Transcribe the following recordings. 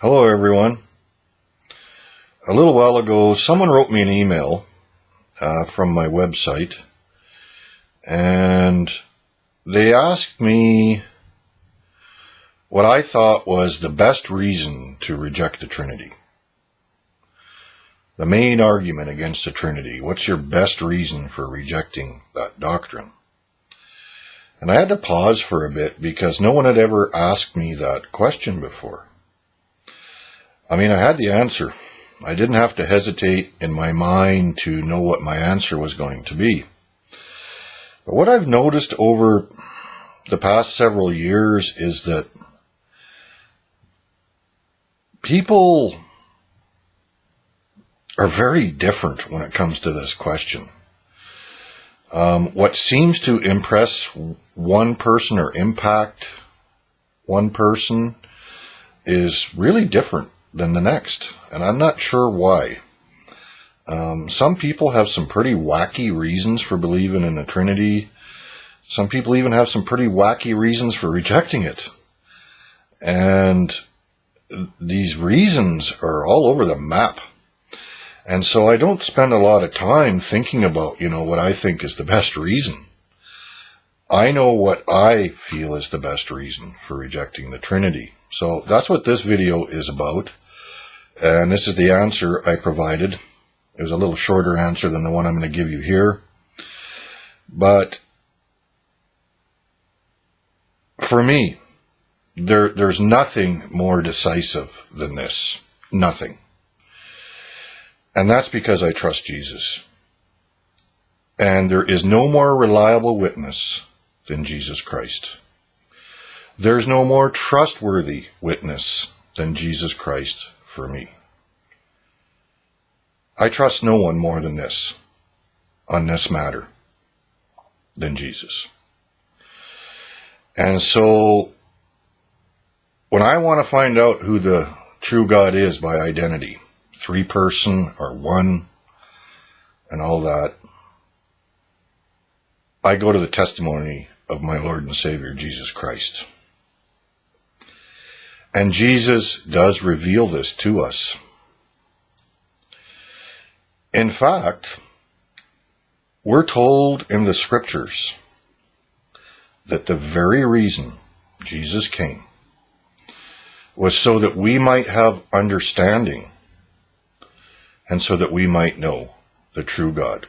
Hello everyone. A little while ago someone wrote me an email from my website, and they asked me what I thought was the best reason to reject the Trinity. The main argument against the Trinity. What's your best reason for rejecting that doctrine? And I had to pause for a bit because no one had ever asked me that question before. I mean, I had the answer. I didn't have to hesitate in my mind to know what my answer was going to be. But what I've noticed over the past several years is that people are very different when it comes to this question. What seems to impress one person or impact one person is really different than the next, and I'm not sure why. Some people have some pretty wacky reasons for believing in the Trinity. Some people even have some pretty wacky reasons for rejecting it. And these reasons are all over the map. And so I don't spend a lot of time thinking about, what I think is the best reason. I know what I feel is the best reason for rejecting the Trinity. So that's what this video is about. And this is the answer I provided. It was a little shorter answer than the one I'm going to give you here. But for me, there's nothing more decisive than this. Nothing. And that's because I trust Jesus. And there is no more reliable witness than Jesus Christ. There's no more trustworthy witness than Jesus Christ for me. I trust no one more than this, on this matter, than Jesus. And so, when I want to find out who the true God is by identity, three-person or one, and all that, I go to the testimony of my Lord and Savior, Jesus Christ. And Jesus does reveal this to us. In fact, we're told in the scriptures that the very reason Jesus came was so that we might have understanding and so that we might know the true God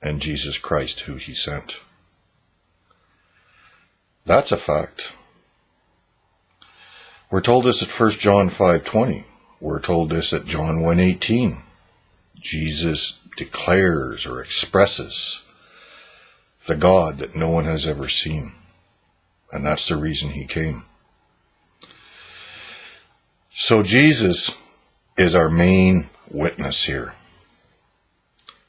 and Jesus Christ, who he sent. That's a fact. We're told this at 1 John 5:20. We're told this at John 1:18. Jesus declares or expresses the God that no one has ever seen. And that's the reason he came. So Jesus is our main witness here.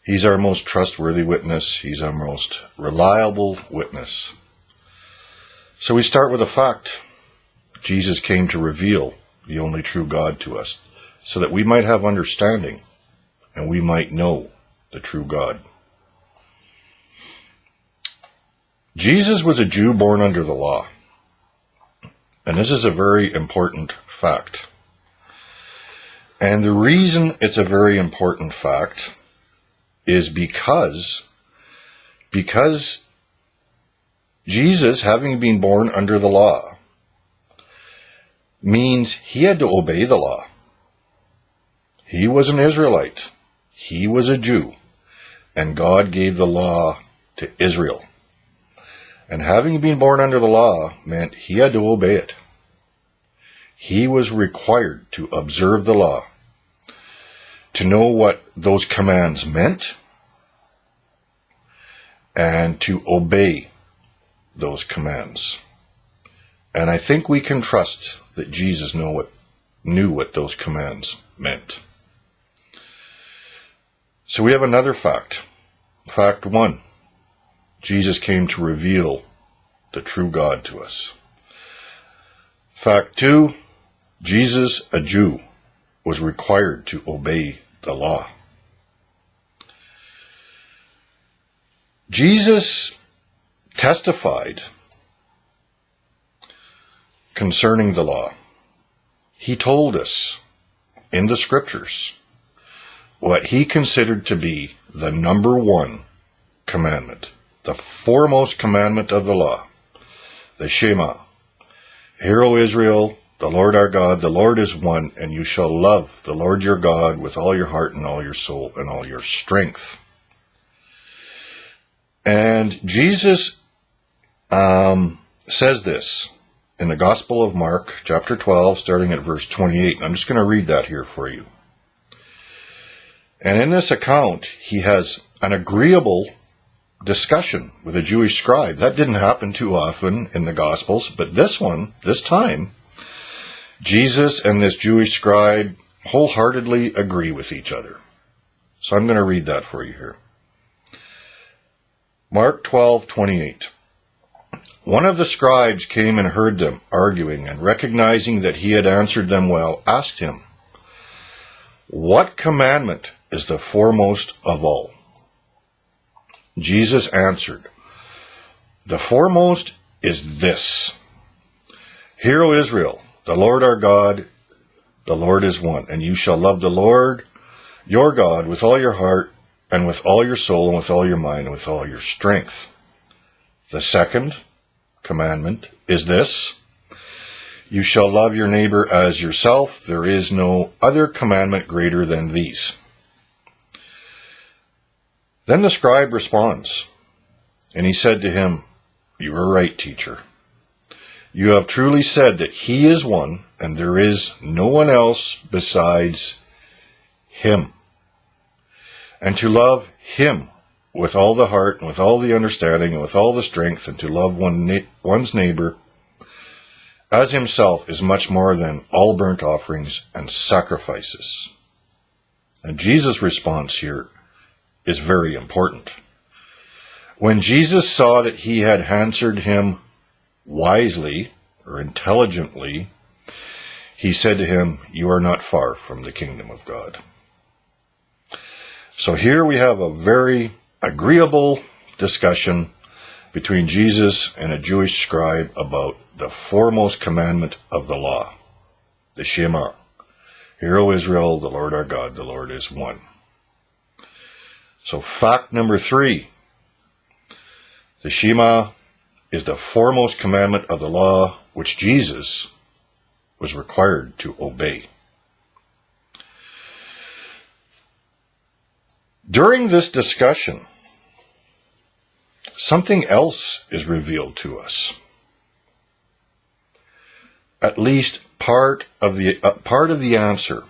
He's our most trustworthy witness. He's our most reliable witness. So we start with a fact. Jesus came to reveal the only true God to us, so that we might have understanding and we might know the true God. Jesus was a Jew born under the law. And this is a very important fact. And the reason it's a very important fact is because Jesus, having been born under the law, means he had to obey the law. He was an Israelite. He was a Jew. And God gave the law to Israel. And having been born under the law meant he had to obey it. He was required to observe the law, to know what those commands meant, and to obey those commands. And I think we can trust that Jesus knew what those commands meant. So we have another fact. Fact 1. Jesus came to reveal the true God to us. Fact 2. Jesus, a Jew, was required to obey the law. Jesus testified concerning the law. he told us in the scriptures what he considered to be the number one commandment, the foremost commandment of the law, the Shema. Hear, O Israel, the Lord our God, the Lord is one, and you shall love the Lord your God with all your heart and all your soul and all your strength. And Jesus says this in the Gospel of Mark, chapter 12, starting at verse 28. I'm just going to read that here for you. And in this account, he has an agreeable discussion with a Jewish scribe. That didn't happen too often in the Gospels, but this time, Jesus and this Jewish scribe wholeheartedly agree with each other. So I'm going to read that for you here. Mark 12:28. One of the scribes came and heard them arguing, and recognizing that he had answered them well, asked him, "What commandment is the foremost of all?" Jesus answered, "The foremost is this. Hear, O Israel, the Lord our God, the Lord is one, and you shall love the Lord your God with all your heart, and with all your soul, and with all your mind, and with all your strength. The second commandment is this. You shall love your neighbor as yourself. There is no other commandment greater than these." Then the scribe responds, and he said to him, "You are right, teacher. You have truly said that he is one, and there is no one else besides him. And to love him with all the heart, and with all the understanding, and with all the strength, and to love one's neighbor as himself is much more than all burnt offerings and sacrifices." And Jesus' response here is very important. When Jesus saw that he had answered him wisely or intelligently, he said to him, "You are not far from the kingdom of God." So here we have a very agreeable discussion between Jesus and a Jewish scribe about the foremost commandment of the law, the Shema. Hear, O Israel, the Lord our God, the Lord is one. So fact number 3, the Shema is the foremost commandment of the law, which Jesus was required to obey. During this discussion, something else is revealed to us. At least part of the answer.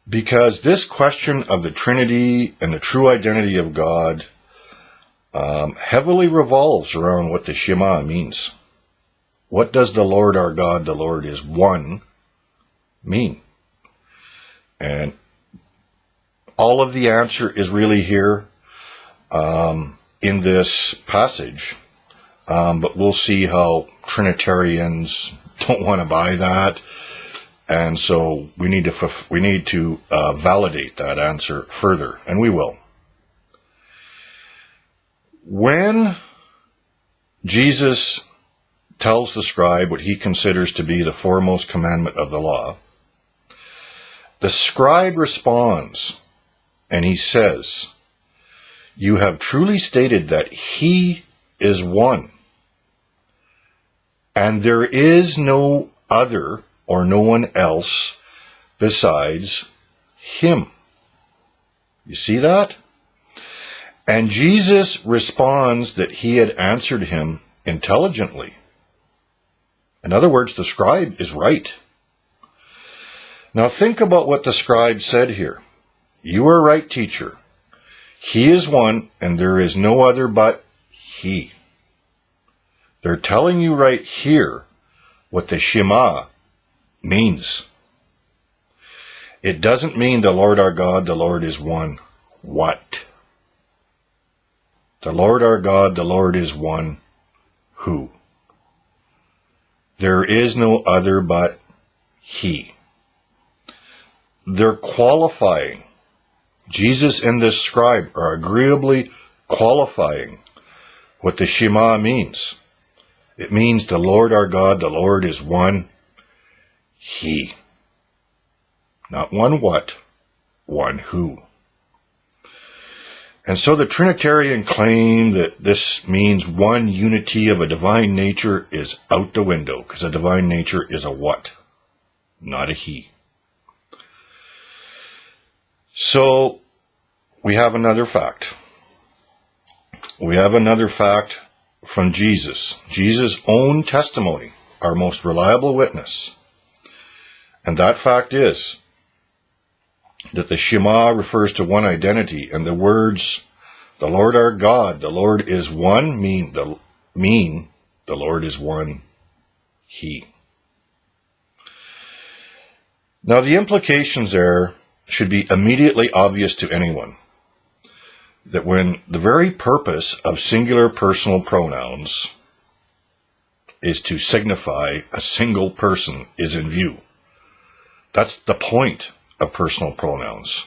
Because this question of the Trinity and the true identity of God heavily revolves around what the Shema means. What does the Lord our God, the Lord is one, mean? And all of the answer is really here in this passage. But we'll see how Trinitarians don't want to buy that. And so we need to validate that answer further, and we will. When Jesus tells the scribe what he considers to be the foremost commandment of the law, the scribe responds, and he says, "You have truly stated that he is one, and there is no other or no one else besides him." You see that? And Jesus responds that he had answered him intelligently. In other words, the scribe is right. Now think about what the scribe said here. "You are right, teacher. He is one, and there is no other but he." They're telling you right here what the Shema means. It doesn't mean the Lord our God, the Lord is one. What? The Lord our God, the Lord is one. Who? There is no other but he. They're qualifying. Jesus and this scribe are agreeably qualifying what the Shema means. It means the Lord our God, the Lord is one, He. Not one what, one who. And so the Trinitarian claim that this means one unity of a divine nature is out the window, because a divine nature is a what, not a he. So we have another fact. We have another fact from Jesus. Jesus' own testimony, our most reliable witness. And that fact is that the Shema refers to one identity, and the words, the Lord our God, the Lord is one, mean the Lord is one, he. Now the implications there should be immediately obvious to anyone, that when the very purpose of singular personal pronouns is to signify a single person is in view. That's the point of personal pronouns.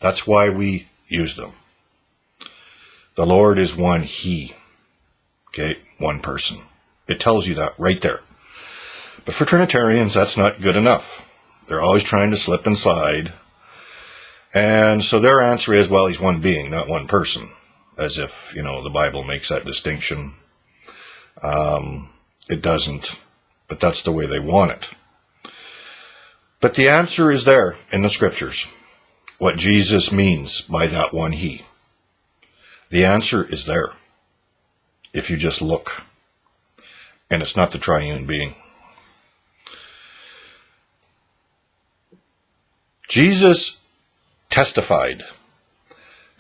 That's why we use them. The Lord is one he. Okay, one person. It tells you that right there. But for Trinitarians, that's not good enough. They're always trying to slip and slide. And so their answer is, well, he's one being, not one person. As if, the Bible makes that distinction. It doesn't. But that's the way they want it. But the answer is there in the scriptures, what Jesus means by that one he. The answer is there, if you just look. And it's not the triune being. Jesus testified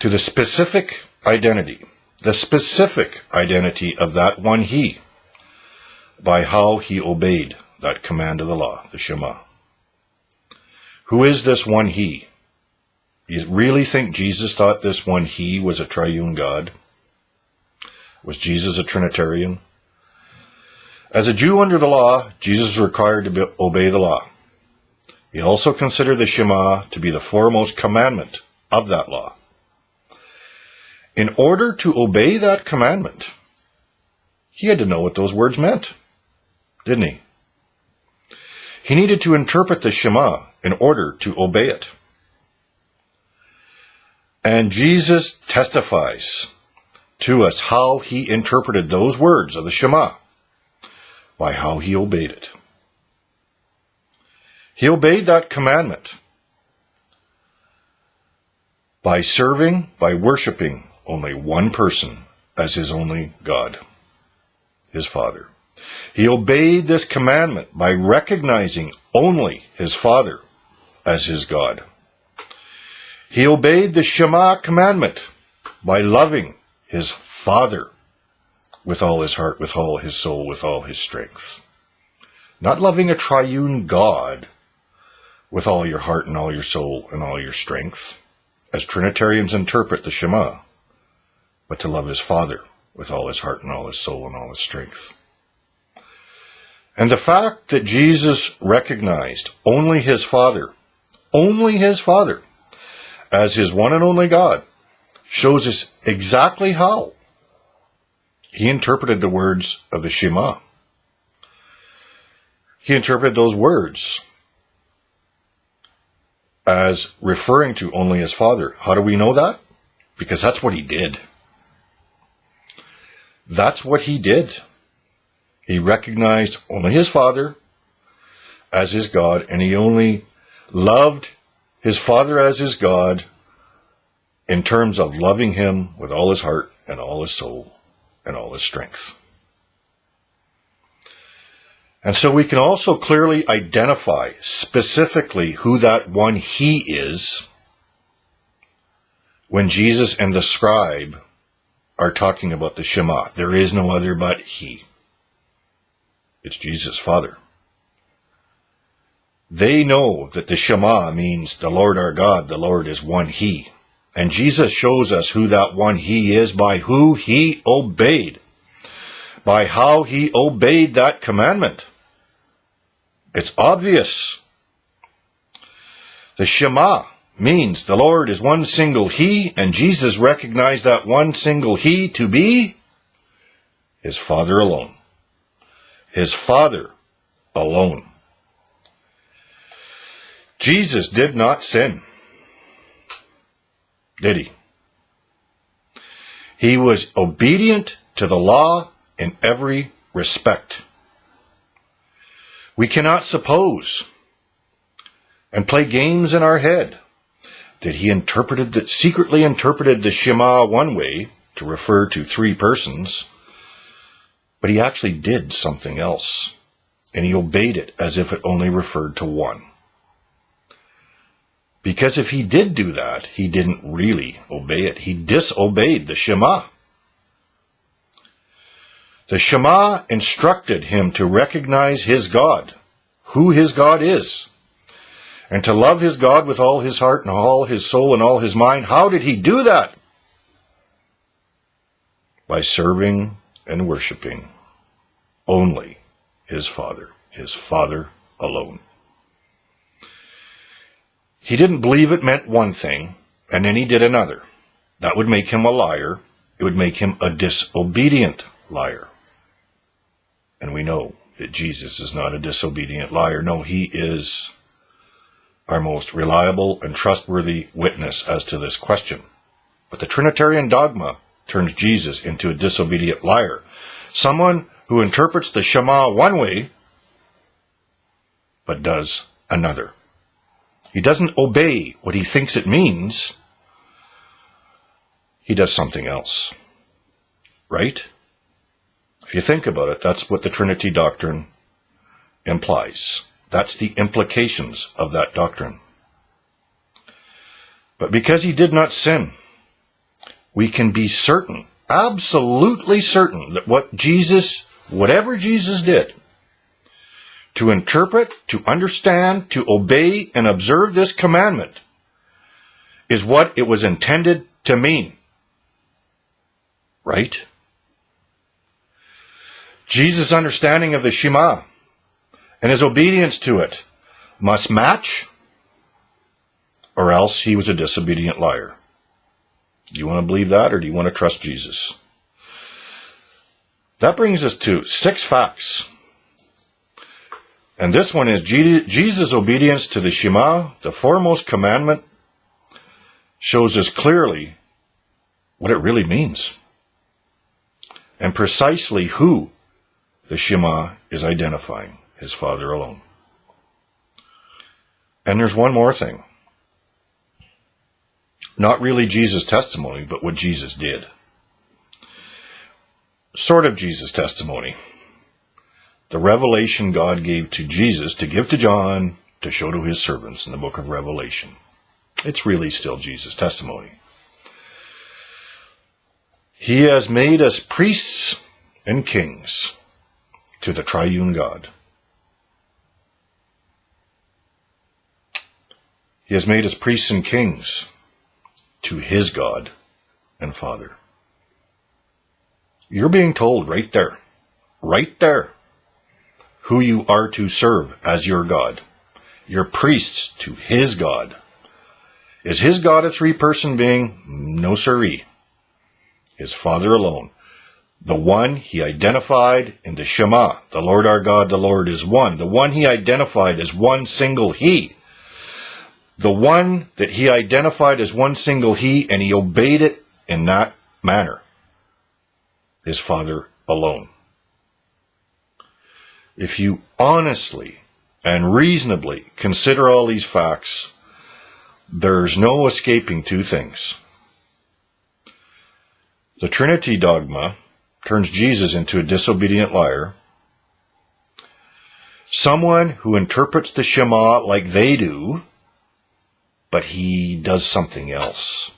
to the specific identity of that one he, by how he obeyed that command of the law, the Shema. Who is this one he? You really think Jesus thought this one he was a triune God? Was Jesus a Trinitarian? As a Jew under the law, Jesus was required to obey the law. He also considered the Shema to be the foremost commandment of that law. In order to obey that commandment, he had to know what those words meant, didn't he? He needed to interpret the Shema in order to obey it. And Jesus testifies to us how he interpreted those words of the Shema, by how he obeyed it. He obeyed that commandment by worshiping only one person as his only God, his Father. He obeyed this commandment by recognizing only his Father as his God. He obeyed the Shema commandment by loving his Father with all his heart, with all his soul, with all his strength. Not loving a triune God with all your heart and all your soul and all your strength, as Trinitarians interpret the Shema, but to love his Father with all his heart and all his soul and all his strength. And the fact that Jesus recognized only his Father, as his one and only God, shows us exactly how he interpreted the words of the Shema. He interpreted those words as referring to only his Father. How do we know that? Because that's what he did. That's what he did. He recognized only his Father as his God, and he only loved his Father as his God in terms of loving him with all his heart and all his soul and all his strength. And so we can also clearly identify specifically who that one he is when Jesus and the scribe are talking about the Shema. There is no other but he. It's Jesus' Father. They know that the Shema means the Lord our God, the Lord is one he. And Jesus shows us who that one he is by who he obeyed, by how he obeyed that commandment. It's obvious. The Shema means the Lord is one single he, and Jesus recognized that one single he to be his Father alone. His Father alone. Jesus did not sin, did he? He was obedient to the law in every respect. We cannot suppose and play games in our head that he secretly interpreted the Shema one way to refer to three persons, but he actually did something else, and he obeyed it as if it only referred to one. Because if he did do that, he didn't really obey it. He disobeyed the Shema. The Shema instructed him to recognize his God, who his God is, and to love his God with all his heart and all his soul and all his mind. How did he do that? By serving and worshiping only his Father alone. He didn't believe it meant one thing, and then he did another. That would make him a liar. It would make him a disobedient liar. And we know that Jesus is not a disobedient liar. No, he is our most reliable and trustworthy witness as to this question. But the Trinitarian dogma turns Jesus into a disobedient liar. Someone who interprets the Shema one way, but does another. He doesn't obey what he thinks it means. He does something else. Right? If you think about it, that's what the Trinity doctrine implies. That's the implications of that doctrine. But because he did not sin, we can be certain, absolutely certain, that whatever Jesus did, to interpret, to understand, to obey, and observe this commandment is what it was intended to mean. Right? Jesus' understanding of the Shema and his obedience to it must match, or else he was a disobedient liar. Do you want to believe that, or do you want to trust Jesus? That brings us to 6 facts. And this one is Jesus' obedience to the Shema, the foremost commandment, shows us clearly what it really means, and precisely who the Shema is identifying, his Father alone. And there's one more thing. Not really Jesus' testimony, but what Jesus did. Sort of Jesus' testimony. The revelation God gave to Jesus to give to John to show to his servants in the book of Revelation. It's really still Jesus' testimony. He has made us priests and kings to the triune God. He has made us priests and kings to his God and Father. You're being told right there, who you are to serve as your God. You're priests to his God. Is his God a three-person being? No siree. His Father alone. The one he identified in the Shema, the Lord our God, the Lord is one. The one he identified as one single he. The one that he identified as one single he, and he obeyed it in that manner. His Father alone. If you honestly and reasonably consider all these facts, there's no escaping 2 things. The Trinity dogma turns Jesus into a disobedient liar. Someone who interprets the Shema like they do, but he does something else.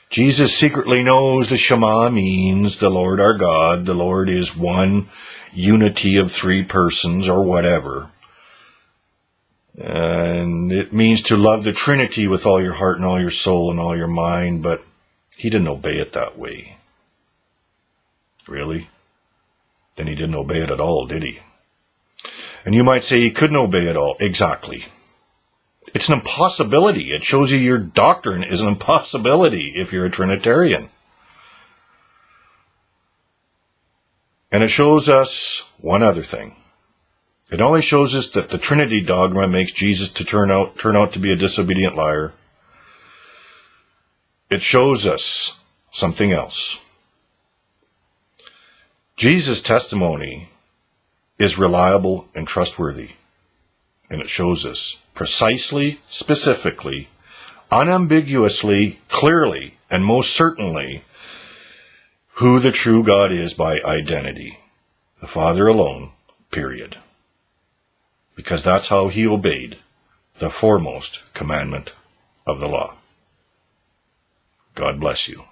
Jesus secretly knows the Shema means the Lord our God, the Lord is one unity of 3 persons or whatever. And it means to love the Trinity with all your heart and all your soul and all your mind, but he didn't obey it that way. Really? Then he didn't obey it at all, did he? And you might say he couldn't obey it all. Exactly. It's an impossibility. It shows you your doctrine is an impossibility if you're a Trinitarian. And it shows us one other thing. It only shows us that the Trinity dogma makes Jesus to turn out to be a disobedient liar. It shows us something else. Jesus' testimony is reliable and trustworthy. And it shows us precisely, specifically, unambiguously, clearly, and most certainly who the true God is by identity. The Father alone, period. Because that's how he obeyed the foremost commandment of the law. God bless you.